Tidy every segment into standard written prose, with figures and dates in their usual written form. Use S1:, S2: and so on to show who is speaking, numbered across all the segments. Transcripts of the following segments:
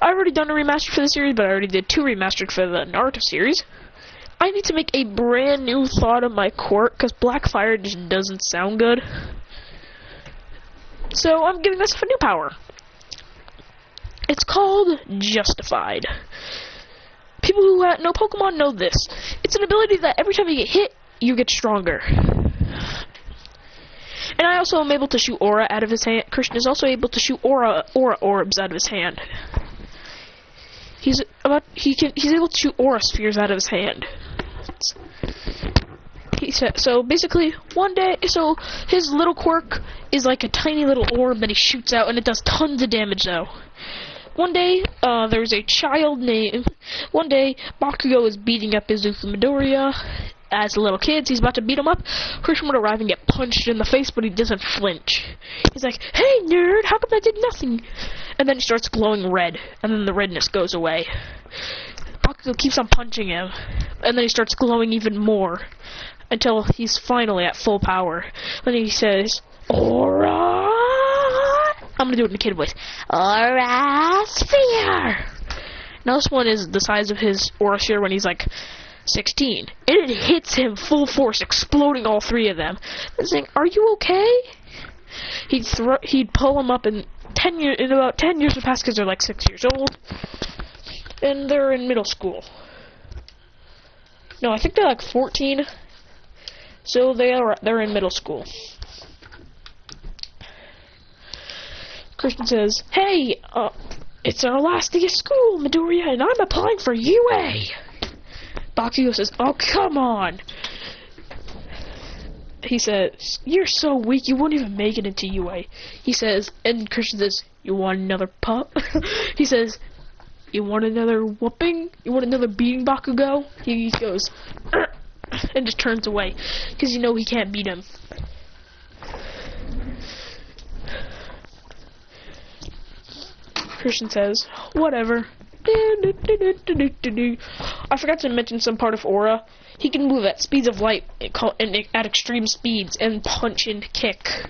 S1: I've already done a remaster for the series, but I already did 2 remasters for the Naruto series. I need to make a brand new thought of my quirk, because Blackfire just doesn't sound good. So I'm giving myself a new power. It's called Justified. People who know Pokemon know this. It's an ability that every time you get hit, you get stronger. And I also am able to shoot aura out of his hand. Christian is also able to shoot aura orbs out of his hand. He's able to shoot aura spheres out of his hand. He said, so basically, one day, so his little quirk is like a tiny little orb that he shoots out, and it does tons of damage though. One day, there's a child named. One day, Bakugo is beating up Izuku Midoriya. As little kids, he's about to beat him up. Christian would arrive and get punched in the face, but he doesn't flinch. He's like, "Hey, nerd, how come I did nothing?" And then he starts glowing red, and then the redness goes away. Bakugo keeps on punching him, and then he starts glowing even more, until he's finally at full power. Then he says, "Aura!" I'm gonna do it in a kid voice. "Aura sphere!" Now this one is the size of his aura sphere when he's like 16. And it hits him full force, exploding all 3 of them. And saying, "Are you okay?" He'd pull him up in about 10 years would pass because they're like 6 years old. And they're in middle school. No, I think they're like 14. So they're in middle school. Christian says, "Hey, it's our last day of school, Midoriya, and I'm applying for UA." Bakugo says, "Oh, come on." He says, "You're so weak, you won't even make it into UA." He says, and Christian says, "You want another pup?" He says, "You want another whooping? You want another beating, Bakugo?" He goes, and just turns away, because you know he can't beat him. Christian says, "Whatever." I forgot to mention some part of Aura. He can move at speeds of light and at extreme speeds and punch and kick.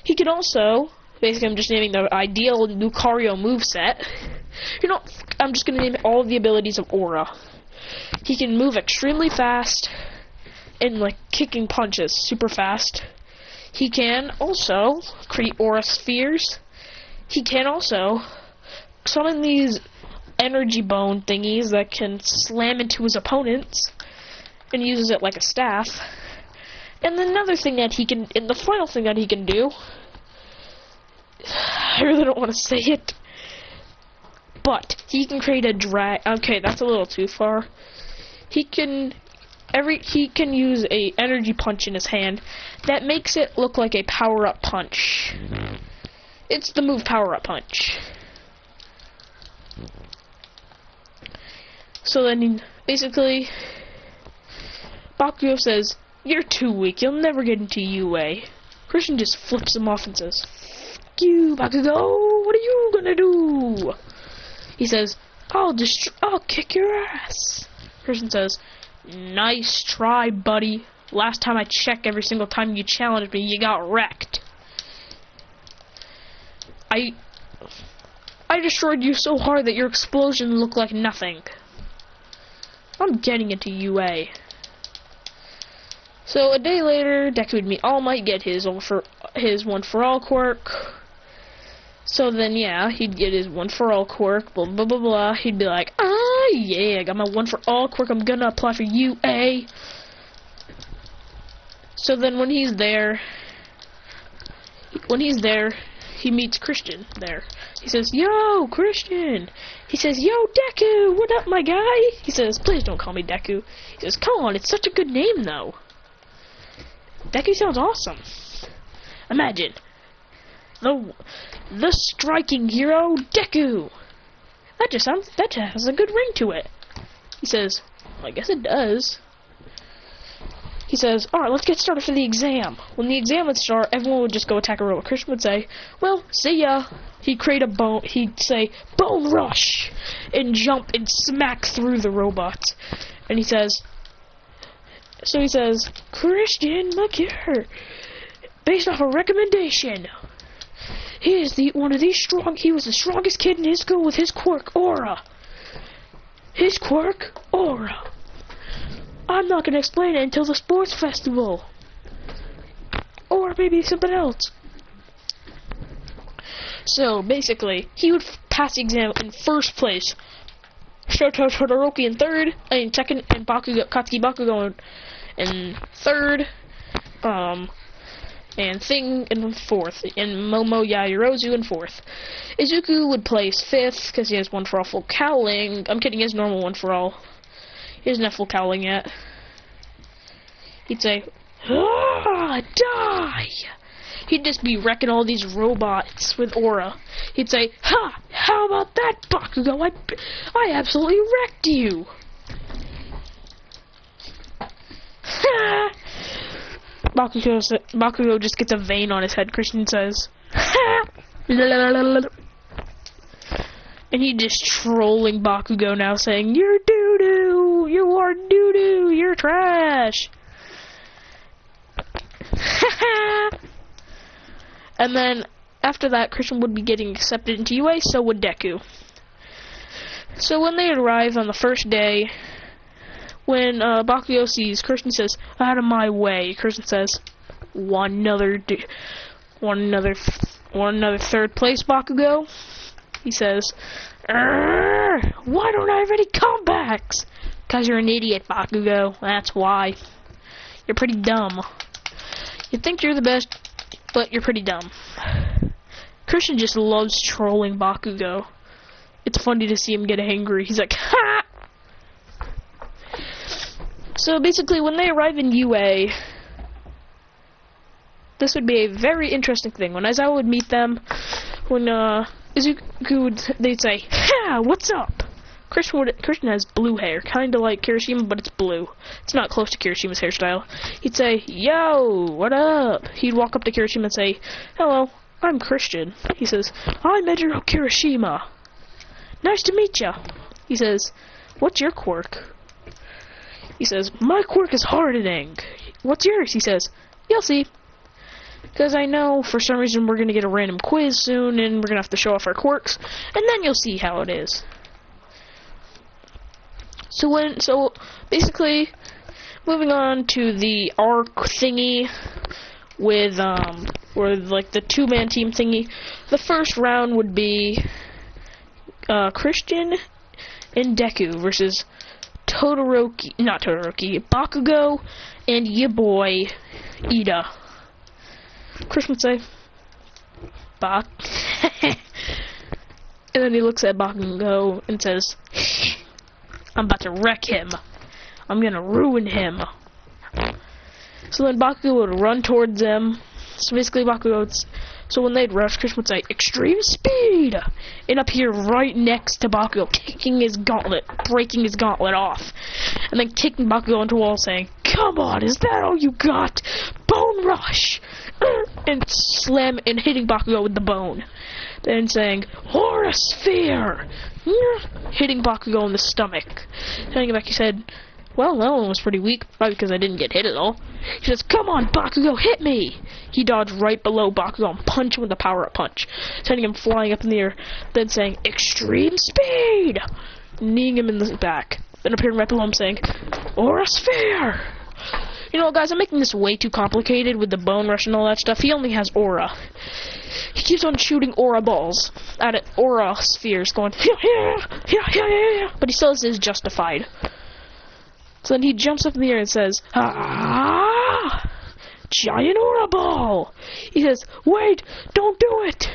S1: He can also, basically I'm just naming the ideal Lucario moveset. You know, I'm just going to name all of the abilities of Aura. He can move extremely fast and like kicking punches super fast. He can also create Aura spheres. He can also summon these energy bone thingies that can slam into his opponents and uses it like a staff. And another thing that he can, and the final thing that he can do, I really don't want to say it, but he can create a okay, that's a little too far. He can use a energy punch in his hand that makes it look like a power-up punch. It's the move power-up punch. So then, basically, Bakugo says, "You're too weak, you'll never get into UA." Christian just flips him off and says, "Fuck you, Bakugo, what are you gonna do?" He says, I'll kick your ass." Christian says, "Nice try, buddy. Last time I checked, every single time you challenged me, you got wrecked. I destroyed you so hard that your explosion looked like nothing. I'm getting into UA." So a day later, Deku would meet All Might, get his one for all quirk. So then, yeah, he'd get his one for all quirk. Blah blah blah blah. He'd be like, "Ah, yeah, I got my one for all quirk. I'm gonna apply for UA." So then, when he's there, he meets Christian there. He says, "Yo, Christian." He says, "Yo, Deku, what up, my guy?" He says, "Please don't call me Deku." He says, "Come on, it's such a good name, though. Deku sounds awesome. Imagine, the striking hero, Deku. That just has a good ring to it." He says, "I guess it does." He says, "Alright, let's get started for the exam." When the exam would start, everyone would just go attack a robot. Christian would say, "Well, see ya." He'd say, "Bone rush," and jump and smack through the robots. And he says, "Christian, look here. Based off a recommendation, he is he was the strongest kid in his school with his quirk, Aura. His quirk, Aura. I'm not gonna explain it until the sports festival. Or maybe something else. So, basically, he would pass the exam in first place. Shoto Todoroki in third, and second, and Katsuki Bakugo in third, and Thing in fourth, and Momo Yaoyorozu in fourth. Izuku would place fifth, because he has one for all full cowling. I'm kidding, he has normal one for all. He doesn't have full cowling yet. He'd say, "Ah, die!" He'd just be wrecking all these robots with Aura. He'd say, "Ha! How about that, Bakugo? I absolutely wrecked you!" Ha! Bakugo just gets a vein on his head, Christian says. Ha! And he's just trolling Bakugo now, saying, "You're doo-doo! You are doo-doo! You're trash!" And then, after that, Christian would be getting accepted into UA, so would Deku. So when they arrive on the first day, when Bakugo sees Christian, says, "Out of my way," Christian says, one another third place, Bakugo?" He says, "Why don't I have any comebacks?" "'Cause you're an idiot, Bakugo, that's why. You're pretty dumb. You think you're the best, but you're pretty dumb." Christian just loves trolling Bakugo. It's funny to see him get angry. He's like, "Ha!" So basically, when they arrive in UA, this would be a very interesting thing. When Aizawa would meet them, when Izuku would, they'd say, "Ha! What's up?" Christian has blue hair, kind of like Kirishima, but it's blue. It's not close to Kirishima's hairstyle. He'd say, "Yo, what up?" He'd walk up to Kirishima and say, "Hello, I'm Christian." He says, "I'm Edero Kirishima. Nice to meet ya." He says, "What's your quirk?" He says, "My quirk is hardening." "What's yours?" He says, "You'll see. Because I know for some reason we're going to get a random quiz soon, and we're going to have to show off our quirks, and then you'll see how it is." So basically, moving on to the arc thingy with like the two-man team thingy. The first round would be Christian and Deku versus Bakugo and ya boy Ida. Christian would say, "Bak," and then he looks at Bakugo and says, "I'm about to wreck him. I'm gonna ruin him." So then Bakugo would run towards them. So basically so when they'd rush, Christian would say, "Extreme speed!" and appear right next to Bakugo, breaking his gauntlet off. And then kicking Bakugo into a wall, saying, "Come on, is that all you got? Bone rush!" And hitting Bakugo with the bone. Then saying, "Aura sphere!" hitting Bakugo in the stomach. Turning it back, he said, "Well, that one was pretty weak, probably because I didn't get hit at all." He says, "Come on, Bakugo, hit me!" He dodged right below Bakugo and punched him with a power-up punch, sending him flying up in the air, then saying, "Extreme speed!" kneeing him in the back, then appearing right below him saying, "Aura sphere!" You know, guys, I'm making this way too complicated with the bone rush and all that stuff. He only has aura. He keeps on shooting aura balls at it, aura spheres, going, yeah, but he still says justified. So then he jumps up in the air and says, "Ah! Giant aura ball!" He says, "Wait, don't do it!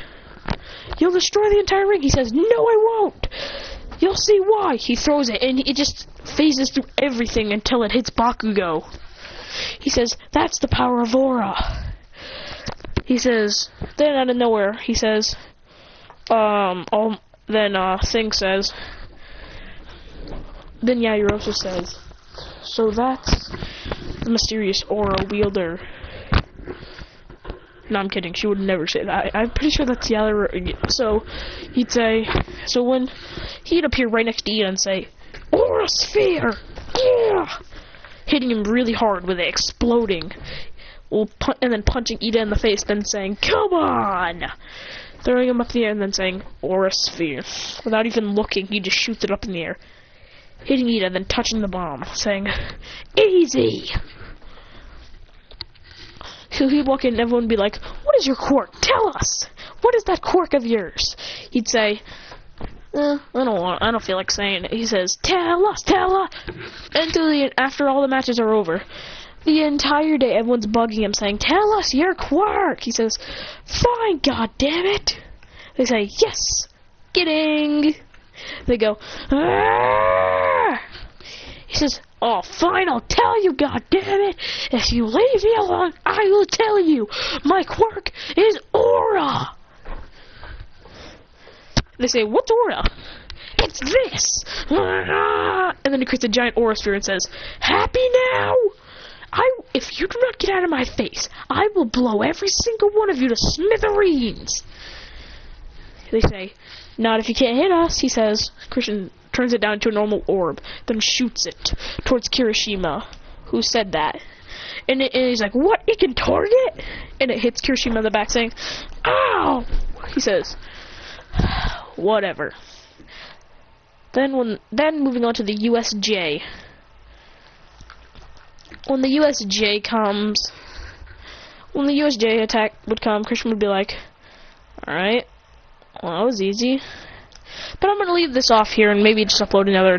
S1: You'll destroy the entire ring." He says, "No, I won't! You'll see why." He throws it, and it just phases through everything until it hits Bakugo. He says, "That's the power of aura." He says, then out of nowhere, he says, Thing says, then Yaoyorozu says, "So that's the mysterious aura wielder." No, I'm kidding, she would never say that. I'm pretty sure that's Yaoyorozu. So, he'd say, so when he'd appear right next to Ida and say, "Aura sphere! Yeah!" hitting him really hard with it, exploding. And then punching Ida in the face, then saying, "Come on!" throwing him up in the air and then saying, aura sphere. Without even looking, he just shoots it up in the air, hitting it and then touching the bomb, saying, easy! So he'd walk in and everyone would be like, what is your quirk? Tell us! What is that quirk of yours? He'd say, I don't feel like saying it. He says, tell us! Until after all the matches are over, the entire day everyone's bugging him saying, tell us your quirk! He says, fine, goddammit! They say, yes! Kidding! They go, Arr! He says, oh, fine, I'll tell you, goddammit! If you leave me alone, I will tell you! My quirk is aura! They say, what's aura? It's this! And then he creates a giant aura sphere and says, happy now? If you do not get out of my face, I will blow every single one of you to smithereens! They say, not if you can't hit us, he says. Christian turns it down to a normal orb, then shoots it towards Kirishima, who said that. And he's like, what? It can target? And it hits Kirishima in the back saying, ow! He says, whatever. Then moving on to the USJ. When the USJ attack would come, Christian would be like, alright, well, that was easy. But I'm gonna leave this off here and maybe just upload another